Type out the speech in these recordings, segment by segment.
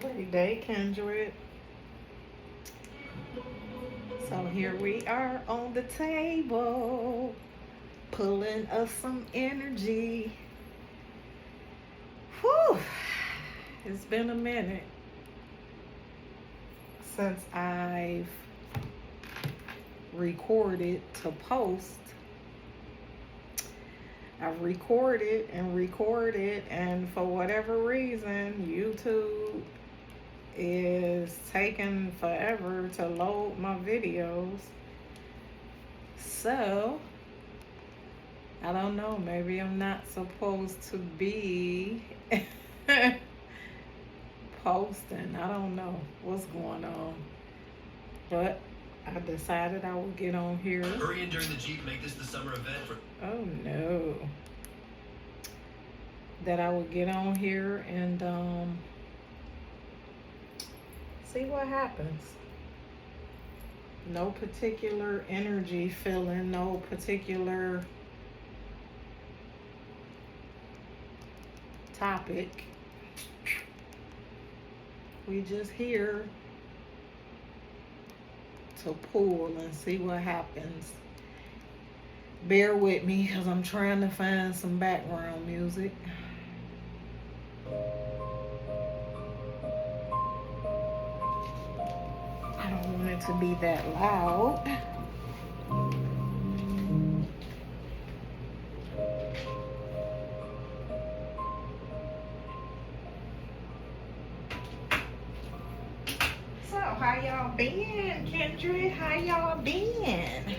Great day, Kendrick. So here we are on the table, pulling us some energy. Whew, it's been a minute since I've recorded to post. I've recorded, and for whatever reason, YouTube is taking forever to load my videos. So, I don't know, maybe I'm not supposed to be posting. I don't know what's going on. But I decided I would get on here. Hurry in during the Jeep, make this the summer event for. Oh no. That I would get on here and see what happens. No particular energy feeling, no particular topic. We just here to pull and see what happens. Bear with me because I'm trying to find some background music. I don't want it to be that loud. So, how y'all been, Kendrick? How y'all been?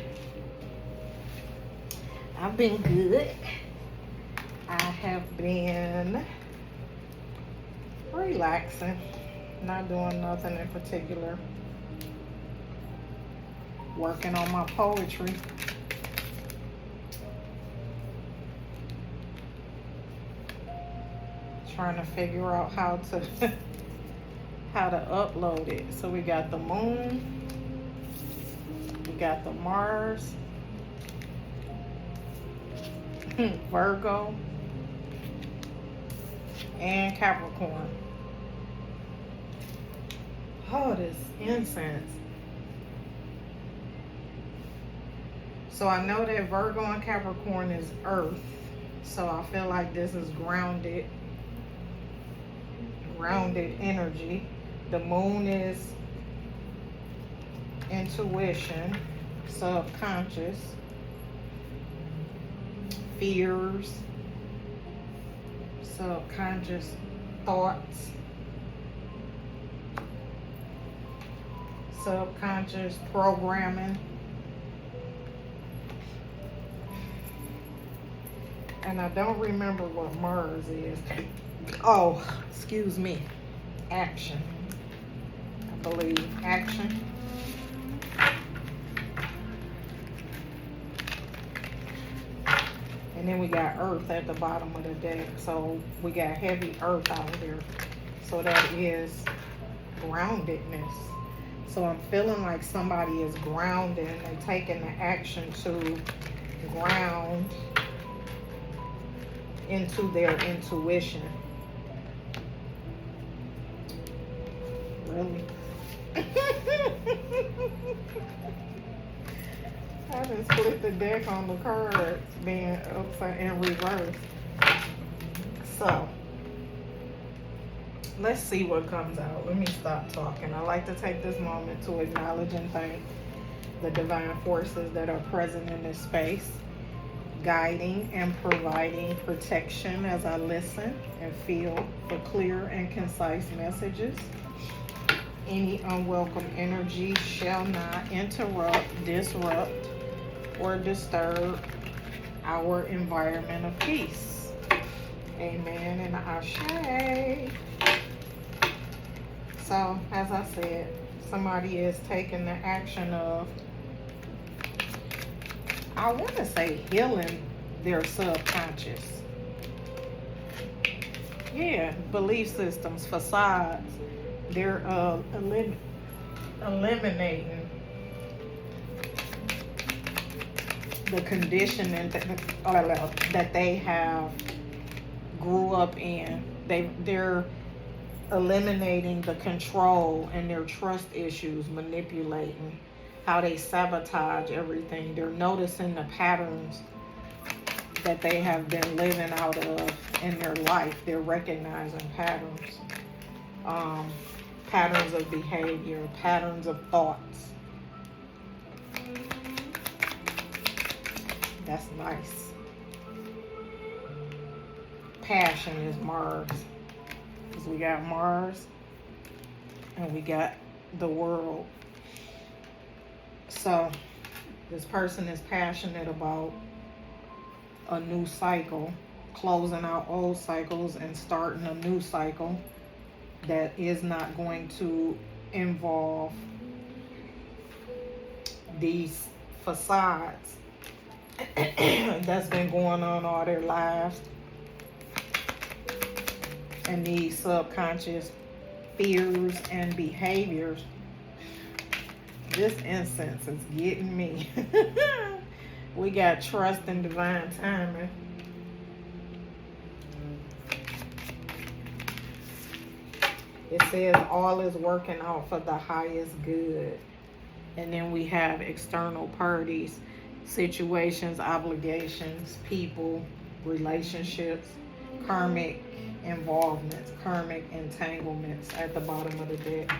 I've been good. I have been relaxing, not doing nothing in particular. Working on my poetry. Trying to figure out how to how to upload it. So we got the moon, we got the Mars, Virgo, and Capricorn. Oh, this incense. So I know that Virgo and Capricorn is earth. So I feel like this is grounded energy. The moon is intuition, subconscious, fears, subconscious thoughts, subconscious programming. And I don't remember what Mars is. Oh, excuse me. Action. I believe action. And then we got Earth at the bottom of the deck. So we got heavy Earth out here. So that is groundedness. So I'm feeling like somebody is grounded and they're taking the action to ground into their intuition. Really? I just split the deck on the cards being upside in reverse. So let's see what comes out. Let me stop talking. I like to take this moment to acknowledge and thank the divine forces that are present in this space, guiding and providing protection as I listen and feel for clear and concise messages. Any unwelcome energy shall not interrupt, disrupt, or disturb our environment of peace. Amen and ashe. So, as I said, somebody is taking the action of, I want to say, healing their subconscious. Yeah, belief systems, facades. They're eliminating the conditioning that they have grew up in. They're eliminating the control and their trust issues, manipulating, how they sabotage everything. They're noticing the patterns that they have been living out of in their life. They're recognizing patterns, patterns of behavior, patterns of thoughts. That's nice. Passion is Mars. Because we got Mars and we got the world. So this person is passionate about a new cycle, closing out old cycles and starting a new cycle that is not going to involve these facades that's been going on all their lives, and these subconscious fears and behaviors. This incense is getting me. We got trust and divine timing. It says all is working out for the highest good. And then we have external parties, situations, obligations, people, relationships, karmic involvements, karmic entanglements at the bottom of the deck.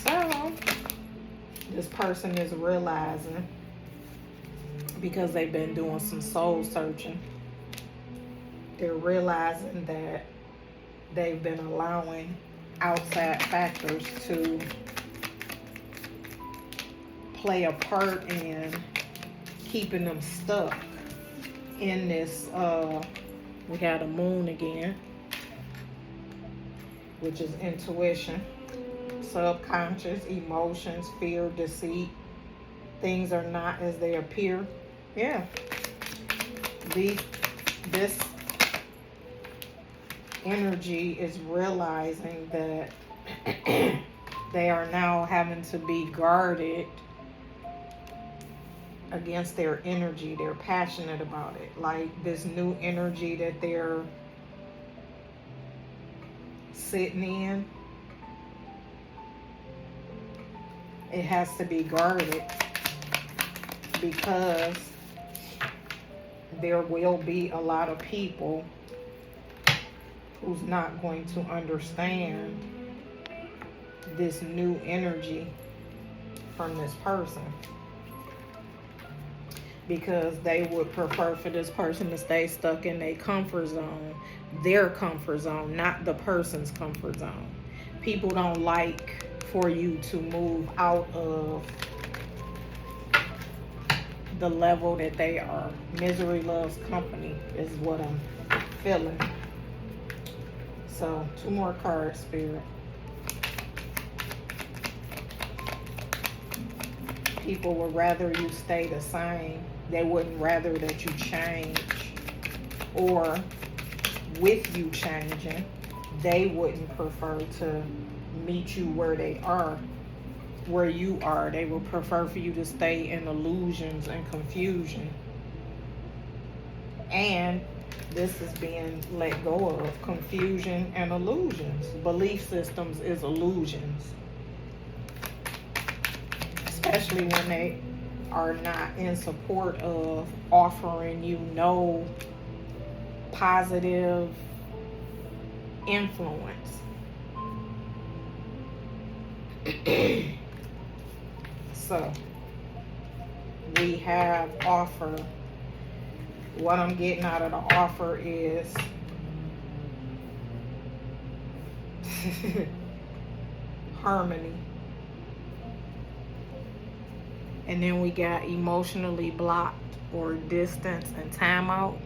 So, this person is realizing, because they've been doing some soul searching, they're realizing that they've been allowing outside factors to play a part in keeping them stuck in this. We got a moon again, which is intuition, subconscious, emotions, fear, deceit. Things are not as they appear. Yeah. This energy is realizing that they are now having to be guarded against their energy. They're passionate about it. Like this new energy that they're sitting in, it has to be guarded, because there will be a lot of people who's not going to understand this new energy from this person, because they would prefer for this person to stay stuck in their comfort zone, not the person's comfort zone. People don't like for you to move out of the level that they are. Misery loves company is what I'm feeling. So 2 more cards, Spirit. People would rather you stay the same. They wouldn't rather that you change. Or with you changing, they wouldn't prefer to meet you where they are, where you are. They would prefer for you to stay in illusions and confusion. And this is being let go of, confusion and illusions. Belief systems is illusions. Especially when they are not in support of offering you no positive influence. So, we have offer. What I'm getting out of the offer is harmony. And then we got emotionally blocked, or distance and timeout.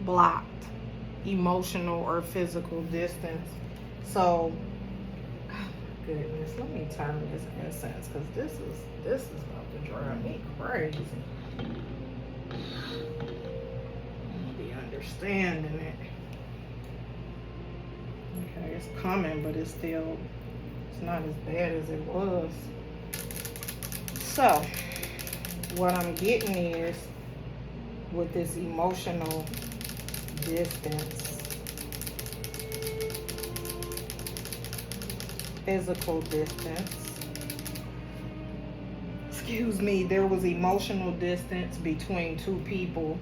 Blocked. Emotional or physical distance. So, oh my goodness, let me turn this incense, because this is about to drive me crazy. Be understanding it. Okay, it's coming, but it's not as bad as it was. So, what I'm getting is, with this emotional distance, physical distance. Excuse me, there was emotional distance between two people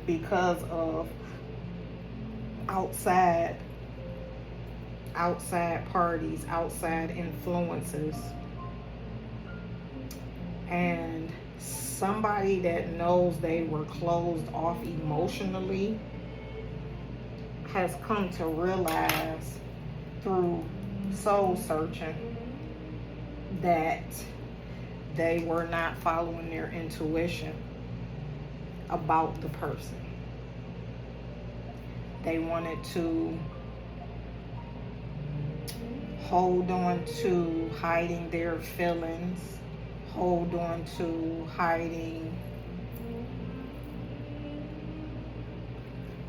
because of outside parties, outside influences. And somebody that knows they were closed off emotionally has come to realize through soul searching that they were not following their intuition about the person. They wanted to hold on to hiding their feelings, hold on to hiding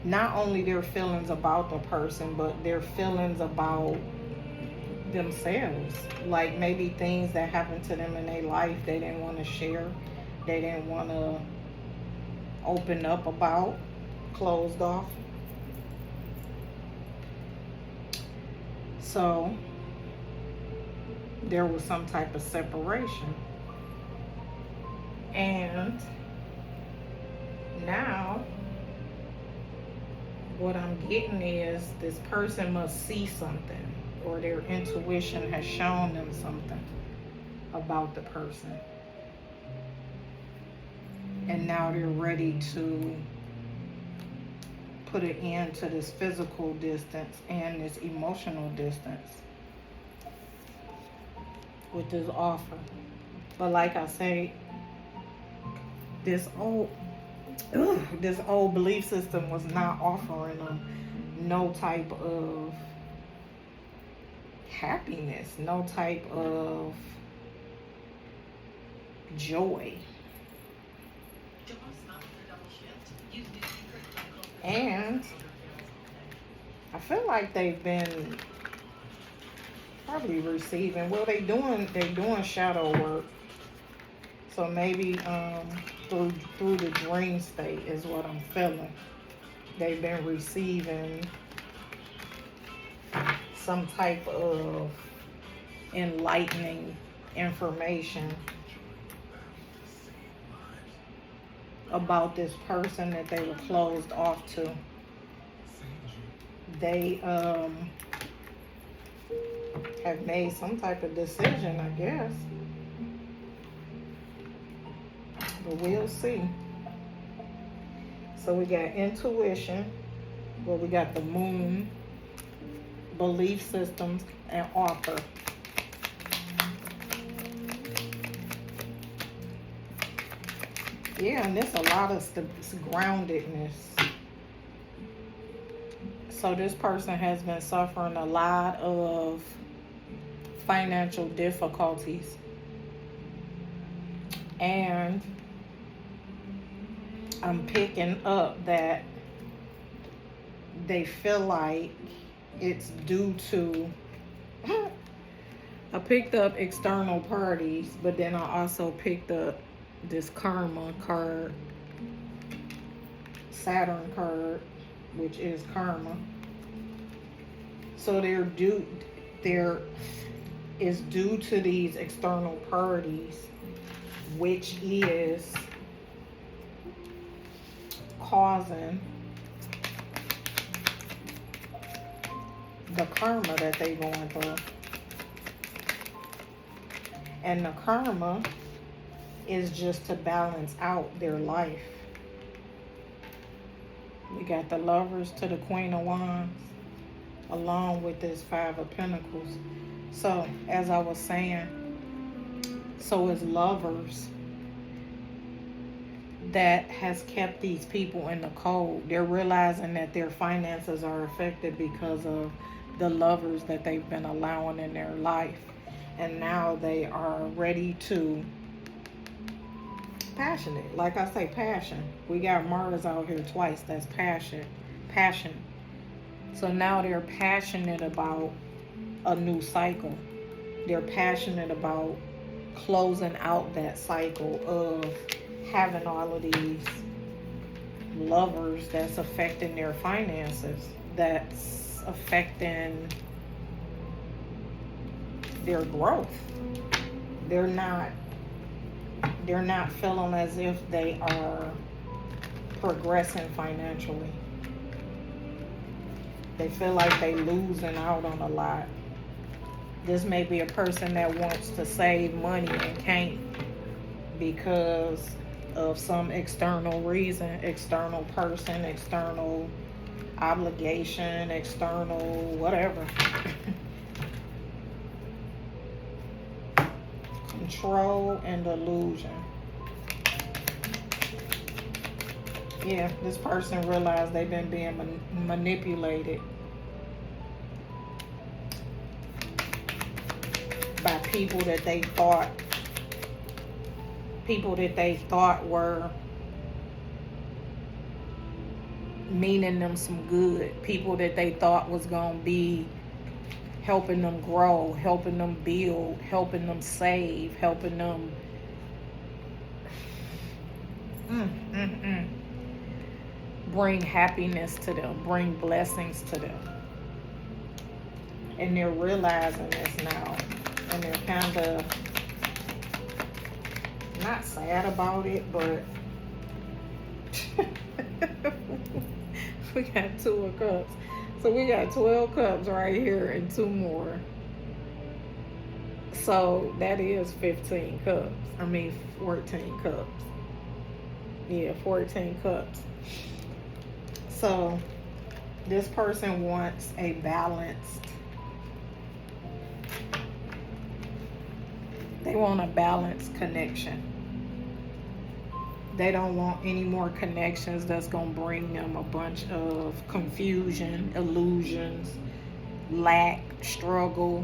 not only their feelings about the person, but their feelings about themselves. Like maybe things that happened to them in their life they didn't want to share, they didn't want to open up about, closed off. So there was some type of separation. And now what I'm getting is this person must see something, or their intuition has shown them something about the person. And now they're ready to put an end to this physical distance and this emotional distance with this offer. But like I say, this old belief system was not offering them no type of happiness, no type of joy. And I feel like they've been probably receiving, well, they're doing shadow work. So maybe through the dream state is what I'm feeling. They've been receiving some type of enlightening information about this person that they were closed off to. They have made some type of decision, I guess. But we'll see. So we got intuition. Well, we got the moon, belief systems, and offer. Yeah, and there's a lot of groundedness. So this person has been suffering a lot of financial difficulties. And I'm picking up that they feel like it's due to, I picked up external parties, but then I also picked up this karma card, Saturn card, which is karma. So there is due to these external parties, which is causing the karma that they're going through. And the karma is just to balance out their life. We got the Lovers to the Queen of Wands, along with this Five of Pentacles. So, as I was saying, so as lovers, that has kept these people in the cold. They're realizing that their finances are affected because of the lovers that they've been allowing in their life. And now they are ready to, passionate. Like I say, passion. We got Mars out here twice. That's passion. So now they're passionate about a new cycle. They're passionate about closing out that cycle of having all of these lovers that's affecting their finances, that's affecting their growth. They're not feeling as if they are progressing financially. They feel like they losing out on a lot. This may be a person that wants to save money and can't because of some external reason, external person, external obligation, external whatever. Control and illusion. Yeah, this person realized they've been being manipulated by people that they thought were meaning them some good. People that they thought was gonna be helping them grow, helping them build, helping them save, helping them bring happiness to them, bring blessings to them. And they're realizing this now. And they're kind of not sad about it, but we got 2 of cups. So we got 12 cups right here and 2 more. So that is 15 cups. 14 cups. Yeah, 14 cups. So this person wants a balanced, they want a balanced connection. They don't want any more connections that's going to bring them a bunch of confusion, illusions, lack, struggle,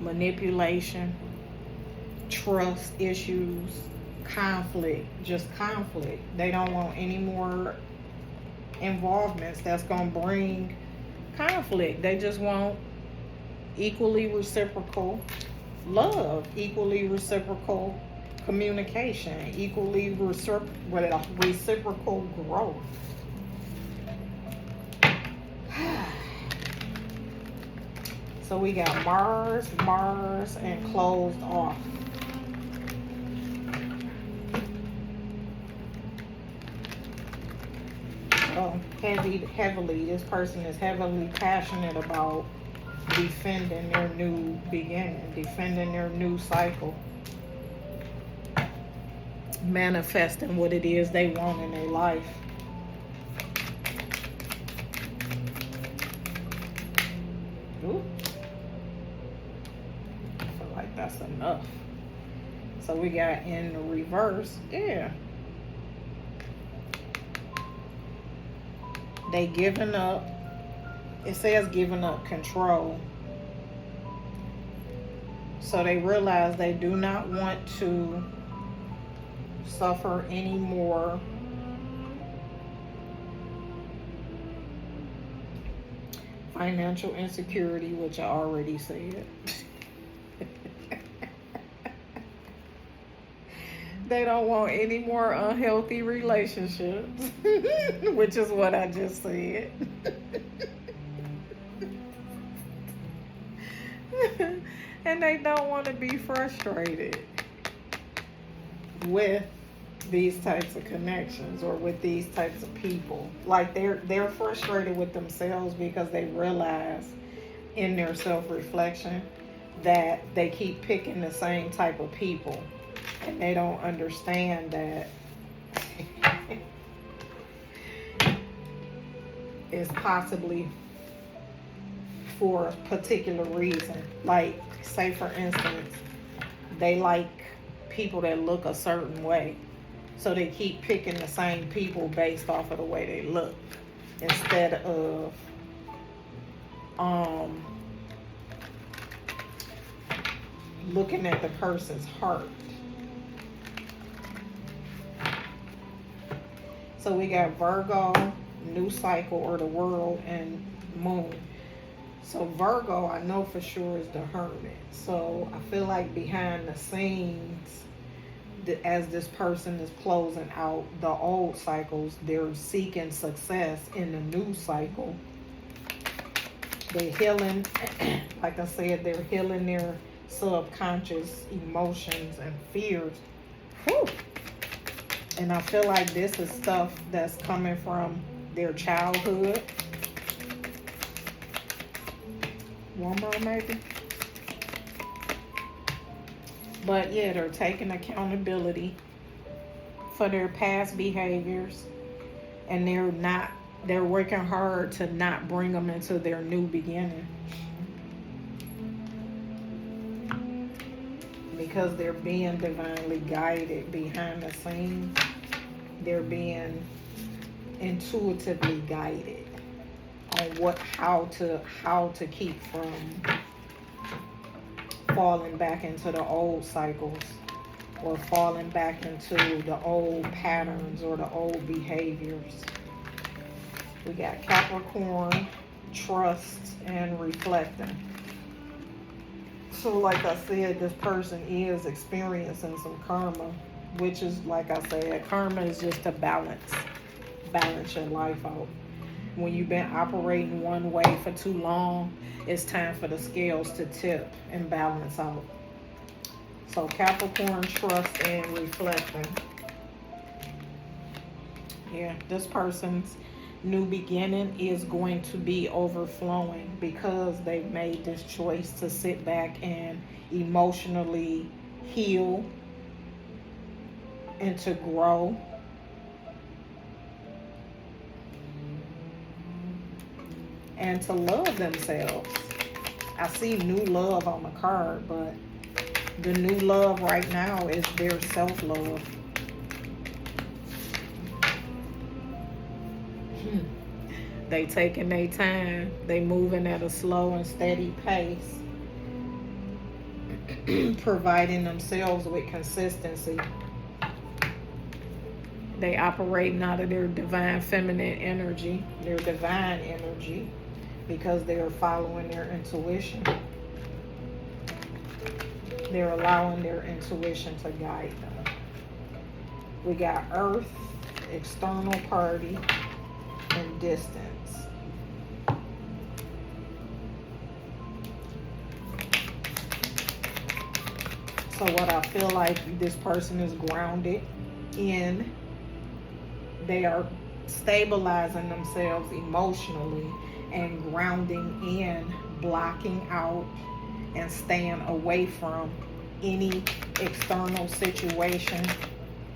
manipulation, trust issues, conflict, just conflict. They don't want any more involvements that's going to bring conflict. They just want equally reciprocal love, equally reciprocal communication, equally reciprocal growth. So we got Mars, and closed off. So heavily, this person is heavily passionate about defending their new beginning, defending their new cycle, manifesting what it is they want in their life. Ooh. I feel like that's enough. So we got in the reverse, yeah. They giving up. It says giving up control. So they realize they do not want to suffer any more financial insecurity, which I already said. They don't want any more unhealthy relationships, which is what I just said. And they don't want to be frustrated with these types of connections or with these types of people. Like they're frustrated with themselves because they realize in their self-reflection that they keep picking the same type of people, and they don't understand that it's possibly for a particular reason. Like, say for instance, they like people that look a certain way, so they keep picking the same people based off of the way they look instead of looking at the person's heart. So we got Virgo, new cycle, or the world, and moon. So Virgo, I know for sure, is the hermit. So I feel like behind the scenes, as this person is closing out the old cycles, they're seeking success in the new cycle. They're healing, like I said, they're healing their subconscious emotions and fears. Whew. And I feel like this is stuff that's coming from their childhood. One more maybe. But yeah, they're taking accountability for their past behaviors, and they're working hard to not bring them into their new beginning. Because they're being divinely guided behind the scenes. They're being intuitively guided on how to keep from falling back into the old cycles, or falling back into the old patterns or the old behaviors. We got Capricorn, trust, and reflecting. So like I said, this person is experiencing some karma, which is, like I said, karma is just to balance your life out. When you've been operating one way for too long, it's time for the scales to tip and balance out. So Capricorn, trust, and reflecting. Yeah, this person's new beginning is going to be overflowing because they've made this choice to sit back and emotionally heal and to grow. And to love themselves. I see new love on the card, but the new love right now is their self-love. They taking their time. They moving at a slow and steady pace. Providing themselves with consistency. They operating out of their divine feminine energy, their divine energy, because they're following their intuition. They're allowing their intuition to guide them. We got Earth, external party, and distance. So what I feel like this person is grounded in, they are stabilizing themselves emotionally and grounding in, blocking out and staying away from any external situation,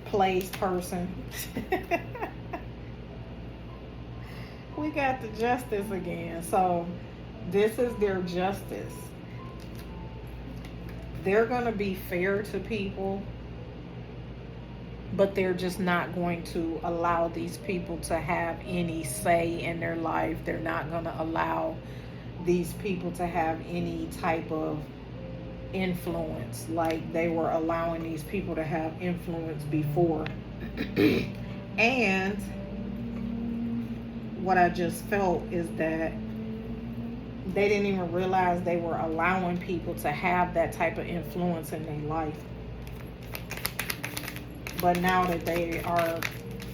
place, person. We got the Justice again. So this is their justice. They're going to be fair to people, but they're just not going to allow these people to have any say in their life. They're not going to allow these people to have any type of influence like they were allowing these people to have influence before. And what I just felt is that they didn't even realize they were allowing people to have that type of influence in their life. But now that they are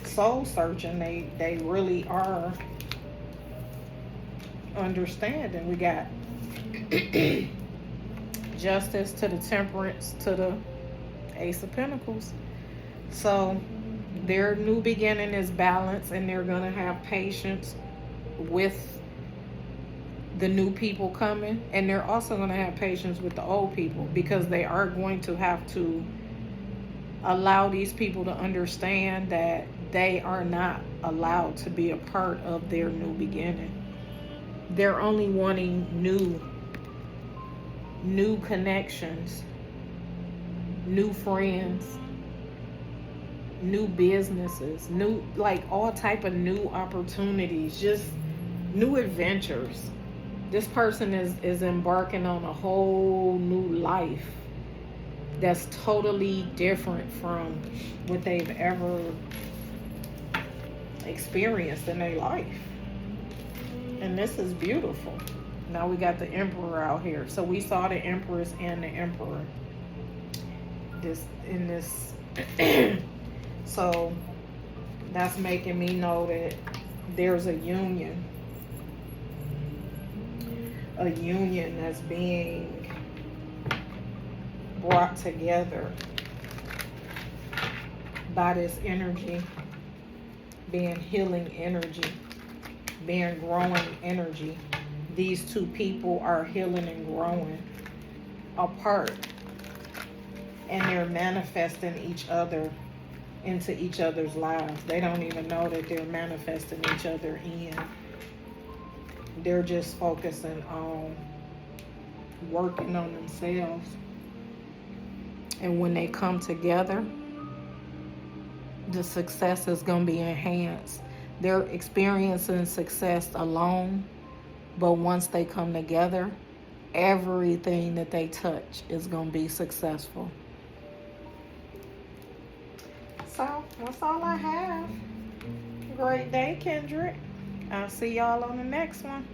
soul searching, they really are understanding. We got Justice to the Temperance to the Ace of Pentacles. So their new beginning is balance, and they're going to have patience with the new people coming, and they're also going to have patience with the old people, because they are going to have to allow these people to understand that they are not allowed to be a part of their new beginning. They're only wanting new connections, new friends, new businesses, new, like all type of new opportunities, just new adventures. This person is embarking on a whole new life that's totally different from what they've ever experienced in their life. And this is beautiful. Now we got the Emperor out here. So we saw the Empress and the Emperor in this So that's making me know that there's a union that's being brought together by this energy, being healing energy, being growing energy. These two people are healing and growing apart, and they're manifesting each other into each other's lives. They don't even know that they're manifesting each other in. They're just focusing on working on themselves. And when they come together, the success is going to be enhanced. They're experiencing success alone, but once they come together, everything that they touch is going to be successful. So that's all I have. Great day, Kendrick. I'll see y'all on the next one.